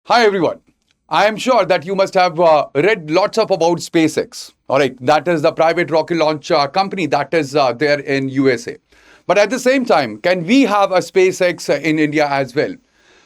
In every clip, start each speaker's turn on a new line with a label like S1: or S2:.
S1: Hi everyone. I am sure that you must have read lots of about SpaceX. All right, that is the private rocket launch company that is there in USA. But at the same time, can we have a SpaceX in India as well?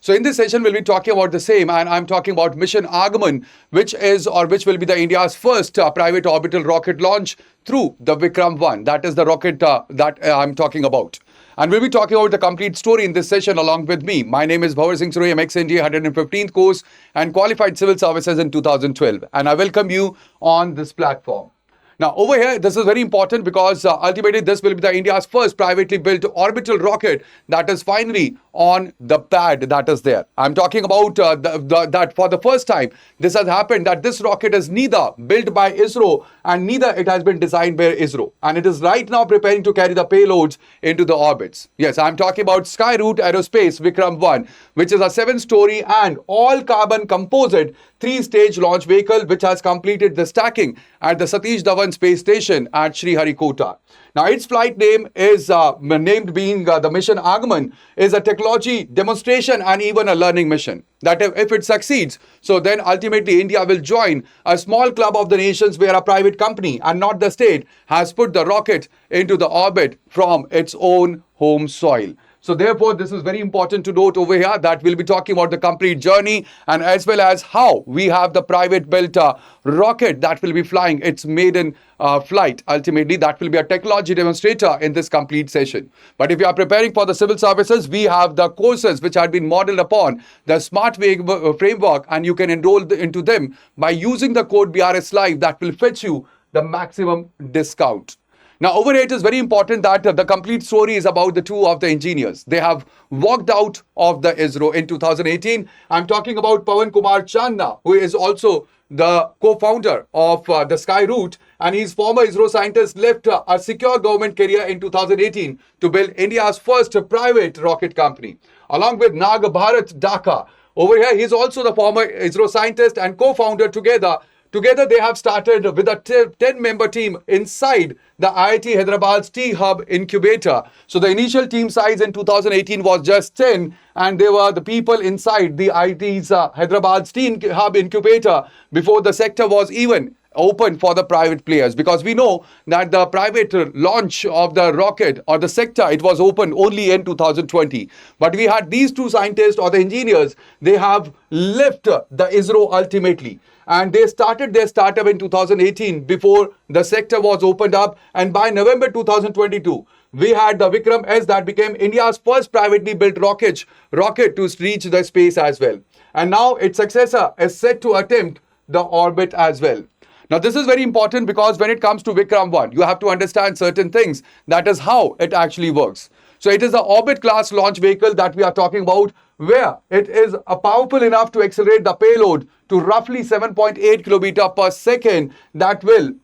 S1: So in this session, we'll be talking about the same, and I'm talking about Mission Agaman, which will be the India's first private orbital rocket launch through the Vikram 1. That is the rocket that I'm talking about. And we'll be talking about the complete story in this session along with me. My name is Bhavar Singh Surya, ex-NDA 115th course and qualified civil services in 2012. And I welcome you on this platform. Now, over here, this is very important because ultimately this will be the India's first privately built orbital rocket that is finally on the pad that is there. I'm talking about that for the first time, this has happened that this rocket is neither built by ISRO and neither it has been designed by ISRO. And it is right now preparing to carry the payloads into the orbits. Yes, I'm talking about Skyroot Aerospace Vikram 1, which is a 7-story and all-carbon composite 3-stage launch vehicle which has completed the stacking at the Satish Dhawan Space Station at Sriharikota. Now, its flight name is named being the Mission Agaman, is a technology demonstration and even a learning mission. That if it succeeds, so then ultimately India will join a small club of the nations where a private company and not the state has put the rocket into the orbit from its own home soil. So therefore, this is very important to note over here that we'll be talking about the complete journey and as well as how we have the private built rocket that will be flying its maiden flight. Ultimately, that will be a technology demonstrator in this complete session. But if you are preparing for the civil services, we have the courses which have been modeled upon the smart framework and you can enroll into them by using the code BRS Live that will fetch you the maximum discount. Now, over here, it is very important that the complete story is about the two of the engineers. They have walked out of the ISRO in 2018. I'm talking about Pawan Kumar Chandna, who is also the co-founder of the Skyroot, and his former ISRO scientist left a secure government career in 2018 to build India's first private rocket company, along with Nag Bharat Dhaka. Over here, he's also the former ISRO scientist and co-founder together. Together, they have started with a 10-member team inside the IIT Hyderabad's T-Hub incubator. So the initial team size in 2018 was just 10 and they were the people inside the IIT's Hyderabad's T-Hub incubator before the sector was even open for the private players, because we know that the private launch of the rocket or the sector, it was open only in 2020. But we had these two scientists or the engineers, they have left the ISRO ultimately. And they started their startup in 2018 before the sector was opened up. And by November 2022, we had the Vikram S that became India's first privately built rocket to reach the space as well. And now its successor is set to attempt the orbit as well. Now, this is very important because when it comes to Vikram 1, you have to understand certain things. That is how it actually works. So it is the orbit class launch vehicle that we are talking about, where it is powerful enough to accelerate the payload to roughly 7.8 kilometer per second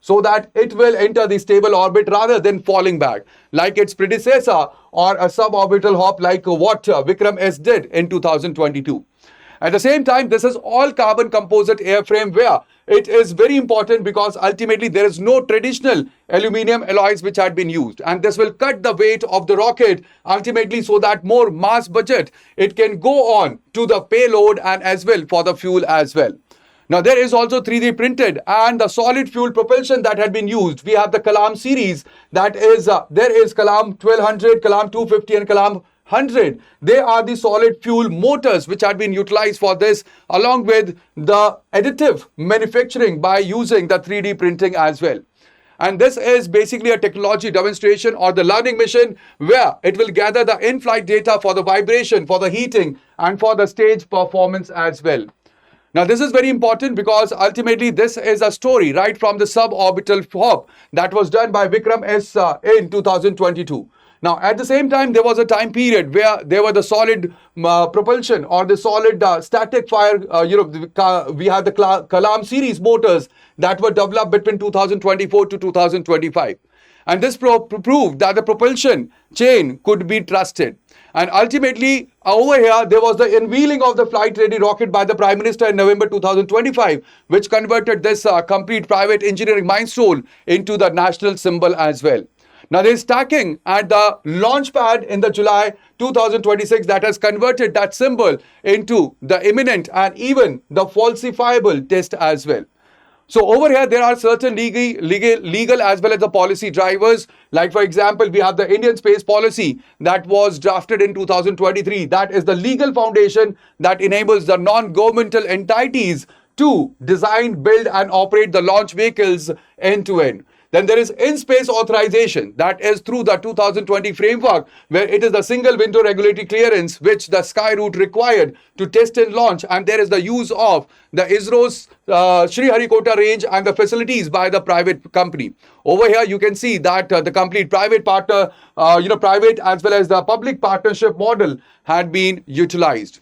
S1: so that it will enter the stable orbit rather than falling back like its predecessor or a suborbital hop like what Vikram S did in 2022. At the same time, this is all carbon composite airframe where it is very important because ultimately there is no traditional aluminum alloys which had been used, and this will cut the weight of the rocket ultimately so that more mass budget it can go on to the payload and as well for the fuel as well. Now, there is also 3D printed and the solid fuel propulsion that had been used. We have the Kalam series, that is, there is Kalam 1200, Kalam 250 and Kalam 100. They are the solid fuel motors which had been utilized for this, along with the additive manufacturing by using the 3D printing as well. And this is basically a technology demonstration or the learning mission where it will gather the in-flight data for the vibration, for the heating and for the stage performance as well. Now, this is very important because ultimately this is a story right from the suborbital hop that was done by Vikram S in 2022. Now, at the same time, there was a time period where there were the solid propulsion or the solid static fire, we had the Kalam series motors that were developed between 2024 to 2025. And this proved that the propulsion chain could be trusted. And ultimately, over here, there was the unveiling of the flight-ready rocket by the Prime Minister in November 2025, which converted this complete private engineering milestone into the national symbol as well. Now, there is stacking at the launch pad in the July 2026 that has converted that symbol into the imminent and even the falsifiable test as well. So over here, there are certain legal as well as the policy drivers. Like for example, we have the Indian Space Policy that was drafted in 2023. That is the legal foundation that enables the non-governmental entities to design, build and operate the launch vehicles end to end. Then there is in-space authorization that is through the 2020 framework, where it is the single window regulatory clearance which the Skyroot required to test and launch, and there is the use of the ISRO's Sriharikota range and the facilities by the private company. Over here you can see that the complete private partner, private as well as the public partnership model had been utilized.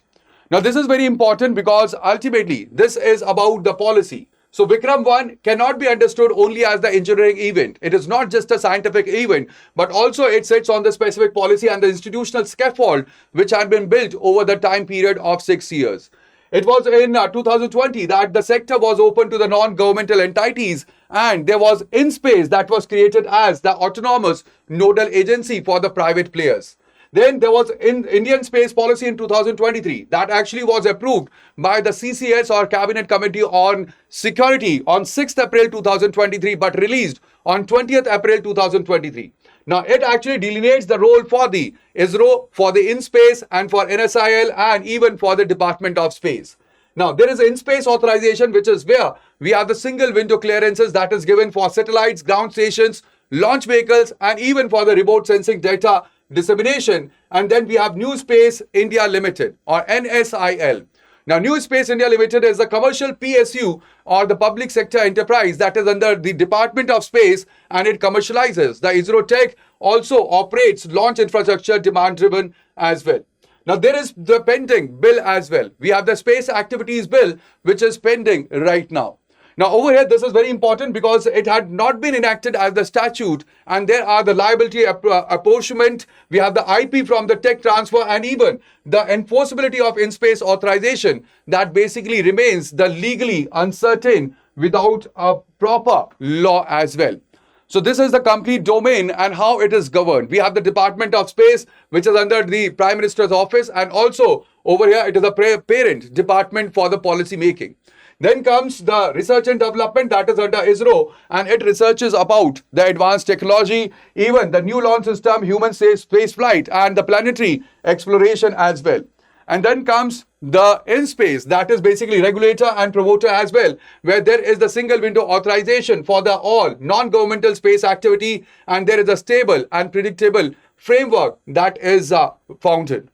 S1: Now this is very important because ultimately this is about the policy. So Vikram 1 cannot be understood only as the engineering event. It is not just a scientific event, but also it sits on the specific policy and the institutional scaffold which had been built over the time period of 6 years. It was in 2020 that the sector was open to the non-governmental entities, and there was InSpace that was created as the autonomous nodal agency for the private players. Then there was Indian Space Policy in 2023 that actually was approved by the CCS or Cabinet Committee on Security on 6th April 2023 but released on 20th April 2023. Now it actually delineates the role for the ISRO, for the InSpace and for NSIL and even for the Department of Space. Now there is in-space authorization, which is where we have the single window clearances that is given for satellites, ground stations, launch vehicles and even for the remote sensing data dissemination. And then we have New Space India Limited or NSIL. Now, New Space India Limited is a commercial PSU or the public sector enterprise that is under the Department of Space, and it commercializes the ISRO tech, also operates launch infrastructure demand driven as well. Now, there is the pending bill as well. We have the Space Activities Bill, which is pending right now. Now over here, this is very important because it had not been enacted as the statute, and there are the liability apportionment, we have the IP from the tech transfer and even the enforceability of in-space authorization that basically remains the legally uncertain without a proper law as well. So this is the complete domain and how it is governed. We have the Department of Space, which is under the Prime Minister's office, and also over here it is a parent department for the policy making. Then comes the research and development that is under ISRO, and it researches about the advanced technology, even the new launch system, human space flight and the planetary exploration as well. And then comes the InSpace, that is basically regulator and promoter as well, where there is the single window authorization for the all non-governmental space activity, and there is a stable and predictable framework that is founded.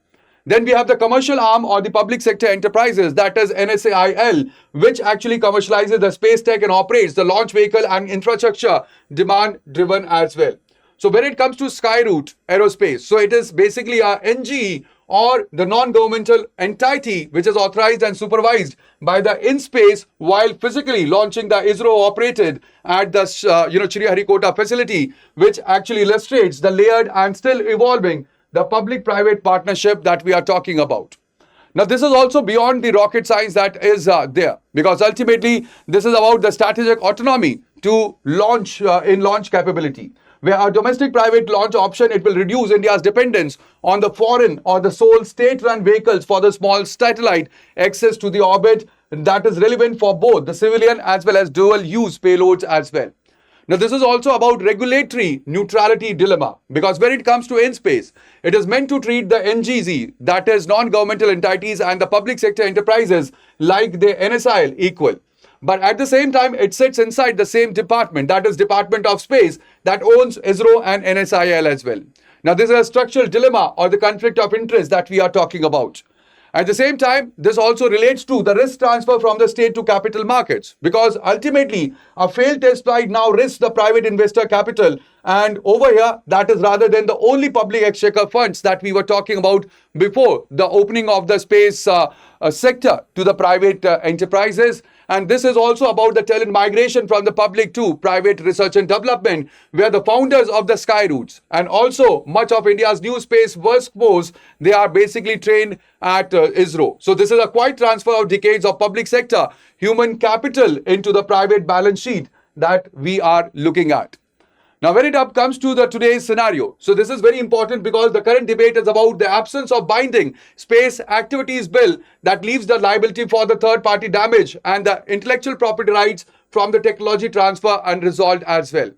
S1: Then we have the commercial arm or the public sector enterprises, that is NSAIL, which actually commercializes the space tech and operates the launch vehicle and infrastructure demand driven as well. So when it comes to Skyroot Aerospace, so it is basically a NGE or the non-governmental entity which is authorized and supervised by the InSpace while physically launching the ISRO operated at the Sriharikota facility, which actually illustrates the layered and still evolving the public-private partnership that we are talking about. Now, this is also beyond the rocket science that is there, because ultimately this is about the strategic autonomy to launch in launch capability. Where our domestic private launch option, it will reduce India's dependence on the foreign or the sole state-run vehicles for the small satellite access to the orbit that is relevant for both the civilian as well as dual-use payloads as well. Now, this is also about regulatory neutrality dilemma, because when it comes to InSpace, it is meant to treat the NGZ, that is non-governmental entities and the public sector enterprises, like the NSIL equal. But at the same time, it sits inside the same department, that is Department of Space, that owns ISRO and NSIL as well. Now, this is a structural dilemma or the conflict of interest that we are talking about. At the same time, this also relates to the risk transfer from the state to capital markets, because ultimately a failed test flight now risks the private investor capital, and over here that is rather than the only public exchequer funds that we were talking about before the opening of the space sector to the private enterprises. And this is also about the talent migration from the public to private research and development, where the founders of the Skyroots and also much of India's new space workforce, they are basically trained at ISRO. So this is a quiet transfer of decades of public sector human capital into the private balance sheet that we are looking at. Now, when it up comes to the today's scenario, so this is very important because the current debate is about the absence of binding space activities bill that leaves the liability for the third party damage and the intellectual property rights from the technology transfer unresolved as well.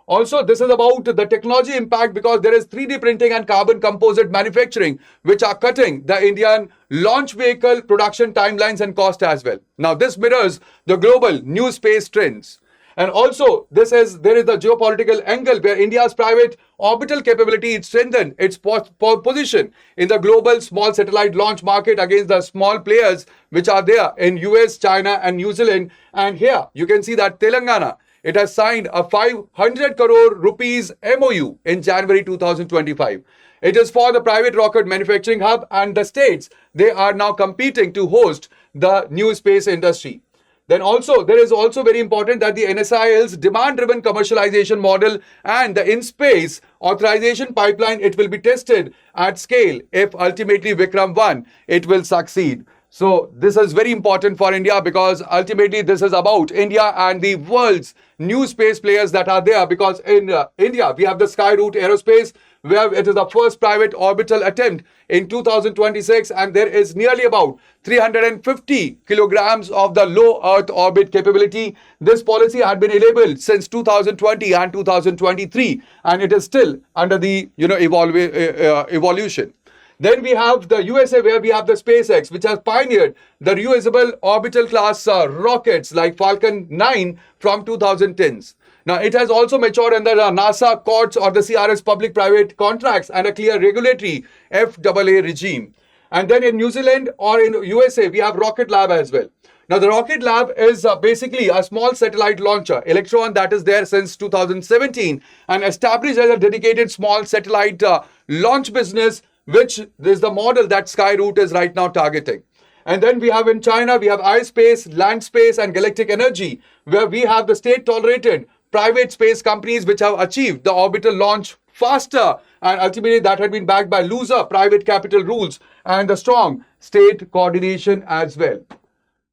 S1: Also, this is about the technology impact because there is 3D printing and carbon composite manufacturing, which are cutting the Indian launch vehicle production timelines and cost as well. Now, this mirrors the global new space trends. And also, there is the geopolitical angle where India's private orbital capability strengthened its position in the global small satellite launch market against the small players which are there in US, China, and New Zealand. And here you can see that Telangana, it has signed a 500 crore rupees MOU in January 2025. It is for the private rocket manufacturing hub, and the states, they are now competing to host the new space industry. Then also, there is also very important that the NSIL's demand-driven commercialization model and the in-space authorization pipeline, it will be tested at scale if ultimately Vikram 1, it will succeed. So this is very important for India because ultimately this is about India and the world's new space players that are there, because in India, we have the Skyroot Aerospace, where it is the first private orbital attempt in 2026, and there is nearly about 350 kilograms of the low Earth orbit capability. This policy had been enabled since 2020 and 2023, and it is still under the evolution. Then we have the USA, where we have the SpaceX, which has pioneered the reusable orbital class rockets like Falcon 9 from 2010s. Now, it has also matured under the NASA COTS or the CRS public-private contracts and a clear regulatory FAA regime. And then in New Zealand or in USA, we have Rocket Lab as well. Now, the Rocket Lab is basically a small satellite launcher, Electron, that is there since 2017 and established as a dedicated small satellite launch business, which is the model that Skyroot is right now targeting. And then we have in China, we have iSpace, Landspace, and Galactic Energy, where we have the state-tolerated private space companies which have achieved the orbital launch faster, and ultimately that had been backed by looser private capital rules and the strong state coordination as well.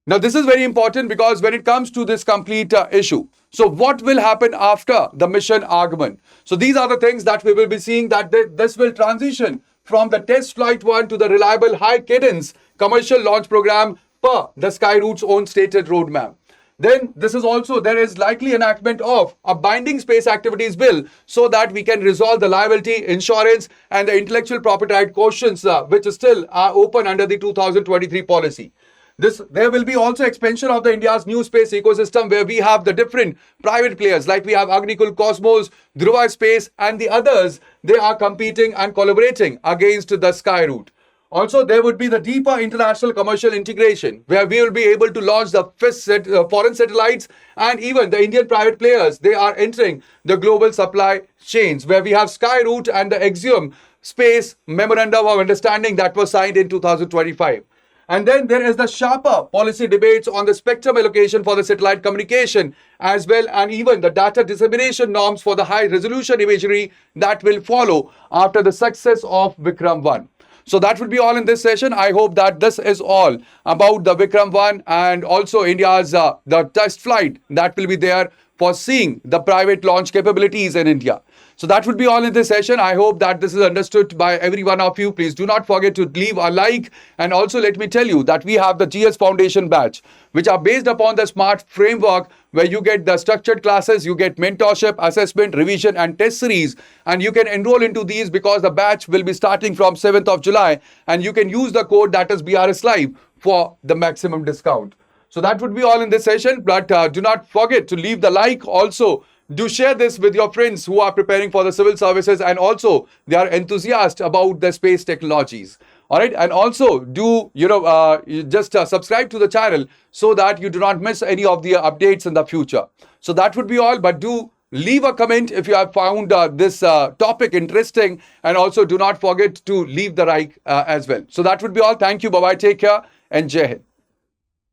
S1: Now, this is very important because when it comes to this complete issue, so what will happen after the mission Argoman? So these are the things that we will be seeing, that this will transition from the test flight 1 to the reliable high cadence commercial launch program per the Skyroot's own stated roadmap. Then there is likely enactment of a binding space activities bill so that we can resolve the liability, insurance, and the intellectual property right questions which still are open under the 2023 policy. There will be also expansion of the India's new space ecosystem, where we have the different private players like we have Agnikul Cosmos, Dhruva Space, and the others. They are competing and collaborating against the Skyroot. Also, there would be the deeper international commercial integration, where we will be able to launch the foreign satellites, and even the Indian private players, they are entering the global supply chains, where we have Skyroot and the Axiom Space Memorandum of Understanding that was signed in 2025. And then there is the sharper policy debates on the spectrum allocation for the satellite communication as well, and even the data dissemination norms for the high resolution imagery that will follow after the success of Vikram 1. So that would be all in this session. I hope that this is all about the Vikram 1 and also India's the test flight that will be there for seeing the private launch capabilities in India. So that would be all in this session. I hope that this is understood by every one of you. Please do not forget to leave a like, and also let me tell you that we have the GS Foundation batch, which are based upon the SMART framework, where you get the structured classes, you get mentorship, assessment, revision, and test series, and you can enroll into these because the batch will be starting from 7th of July, and you can use the code that is BRS Live for the maximum discount. So that would be all in this session, but do not forget to leave the like. Also, do share this with your friends who are preparing for the civil services, and also they are enthusiastic about the space technologies. All right, and also do just subscribe to the channel so that you do not miss any of the updates in the future. So that would be all, but do leave a comment if you have found this topic interesting, and also do not forget to leave the like as well. So that would be all. Thank you. Bye bye. Take care and Jai Hind.